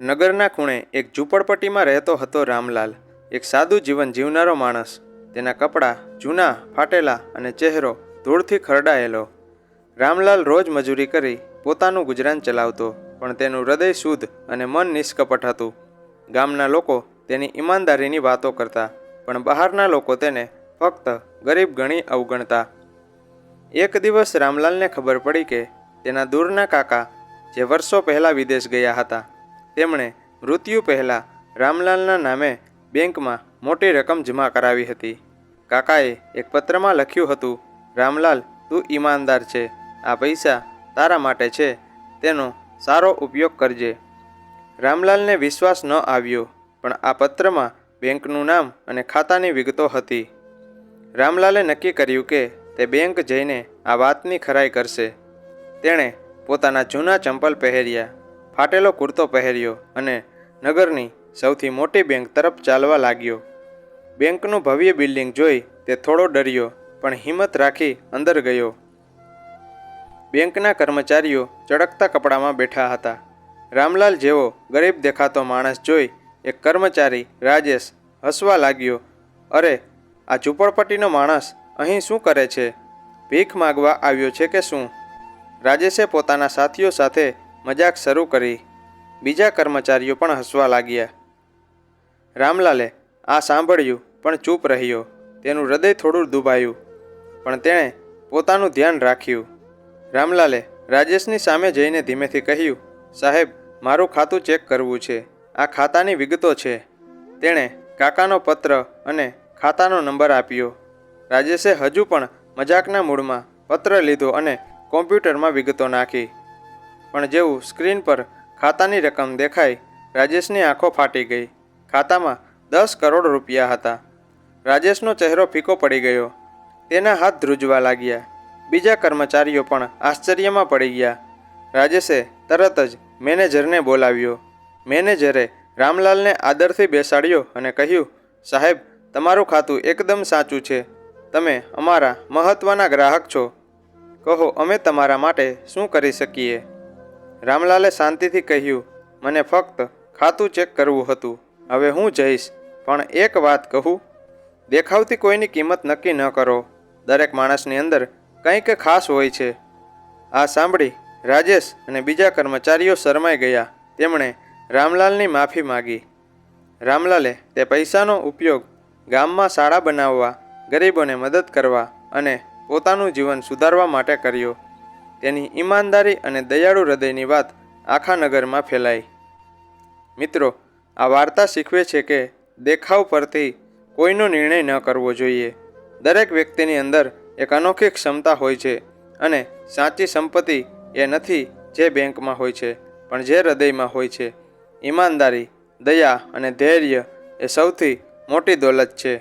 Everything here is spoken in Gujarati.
નગરના ખૂણે એક ઝૂંપડપટ્ટીમાં રહેતો હતો રામલાલ, એક સાદું જીવન જીવનારો માણસ. તેના કપડાં જૂના, ફાટેલા અને ચહેરો ધૂળથી ખરડાયેલો. રામલાલ રોજ મજૂરી કરી પોતાનું ગુજરાન ચલાવતો, પણ તેનું હૃદય શુદ્ધ અને મન નિષ્કપટ હતું. ગામના લોકો તેની ઈમાનદારીની વાતો કરતા, પણ બહારના લોકો તેને ફક્ત ગરીબ ગણી અવગણતા. એક દિવસ રામલાલને ખબર પડી કે તેના દૂરના કાકા, જે વર્ષો પહેલાં વિદેશ ગયા હતા, તેમણે મૃત્યુ પહેલાં રામલાલના નામે બેંકમાં મોટી રકમ જમા કરાવી હતી. કાકાએ એક પત્રમાં લખ્યું હતું, રામલાલ, તું ઈમાનદાર છે, આ પૈસા તારા માટે છે, તેનો સારો ઉપયોગ કરજે. રામલાલને વિશ્વાસ ન આવ્યો, પણ આ પત્રમાં બેંકનું નામ અને ખાતાની વિગતો હતી. રામલાલે નક્કી કર્યું કે તે બેંક જઈને આ વાતની ખરાઈ કરશે. તેણે પોતાના જૂના ચંપલ પહેર્યા, ફાટેલો કુર્તો પહેર્યો અને નગરની સૌથી મોટી બેંક તરફ ચાલવા લાગ્યો. બેંકનું ભવ્ય બિલ્ડિંગ જોઈ તે થોડો ડર્યો, પણ હિંમત રાખી અંદર ગયો. બેંકના કર્મચારીઓ ચળકતા કપડામાં બેઠા હતા. રામલાલ જેવો ગરીબ દેખાતો માણસ જોઈ એક કર્મચારી રાજેશ હસવા લાગ્યો. અરે, આ ઝૂંપડપટ્ટીનો માણસ અહીં શું કરે છે? ભીખ માગવા આવ્યો છે કે શું? રાજેશે પોતાના સાથીઓ સાથે મજાક શરૂ કરી. બીજા કર્મચારીઓ પણ હસવા લાગ્યા. રામલાલે આ સાંભળ્યું પણ ચૂપ રહ્યો. તેનું હૃદય થોડું દુભાયું, પણ તેણે પોતાનું ધ્યાન રાખ્યું. રામલાલે રાજેશની સામે જઈને ધીમેથી કહ્યું, સાહેબ, મારું ખાતું ચેક કરવું છે. આ ખાતાની વિગતો છે. તેણે કાકાનો પત્ર અને ખાતાનો નંબર આપ્યો. રાજેશે હજુ પણ મજાકના મૂડમાં પત્ર લીધો અને કોમ્પ્યુટરમાં વિગતો નાખી. પણ જેવું સ્ક્રીન પર ખાતાની રકમ દેખાઈ, રાજેશની આંખો ફાટી ગઈ. ખાતામાં 10 કરોડ રૂપિયા હતા. રાજેશનો ચહેરો ફીકો પડી ગયો. તેના હાથ ધ્રુજવા લાગ્યા. બીજા કર્મચારીઓ પણ આશ્ચર્યમાં પડી ગયા. રાજેશે તરત જ મેનેજરને બોલાવ્યો. મેનેજરે રામલાલને આદરથી બેસાડ્યો અને કહ્યું, સાહેબ, તમારું ખાતું એકદમ સાચું છે. તમે અમારા મહત્ત્વના ગ્રાહક છો. કહો, અમે તમારા માટે શું કરી શકીએ? રામલાલે શાંતિથી કહ્યું, મને ફક્ત ખાતું ચેક કરવું હતું. હવે હું જઈશ, પણ એક વાત કહું, દેખાવથી કોઈની કિંમત નક્કી ન કરો. દરેક માણસની અંદર કંઈક ખાસ હોય છે. આ સાંભળી રાજેશ અને બીજા કર્મચારીઓ શરમાઈ ગયા. તેમણે રામલાલની માફી માગી. રામલાલે તે પૈસાનો ઉપયોગ ગામમાં શાળા બનાવવા, ગરીબોને મદદ કરવા અને પોતાનું જીવન સુધારવા માટે કર્યો. તેની ઈમાનદારી અને દયાળુ હૃદયની વાત આખા નગરમાં ફેલાઈ. મિત્રો, આ વાર્તા શીખવે છે કે દેખાવ પરથી કોઈનો નિર્ણય ન કરવો જોઈએ. દરેક વ્યક્તિની અંદર એક અનોખી ક્ષમતા હોય છે, અને સાચી સંપત્તિ એ નથી જે બેંકમાં હોય છે, પણ જે હૃદયમાં હોય છે. ઈમાનદારી, દયા અને ધૈર્ય એ સૌથી મોટી દોલત છે.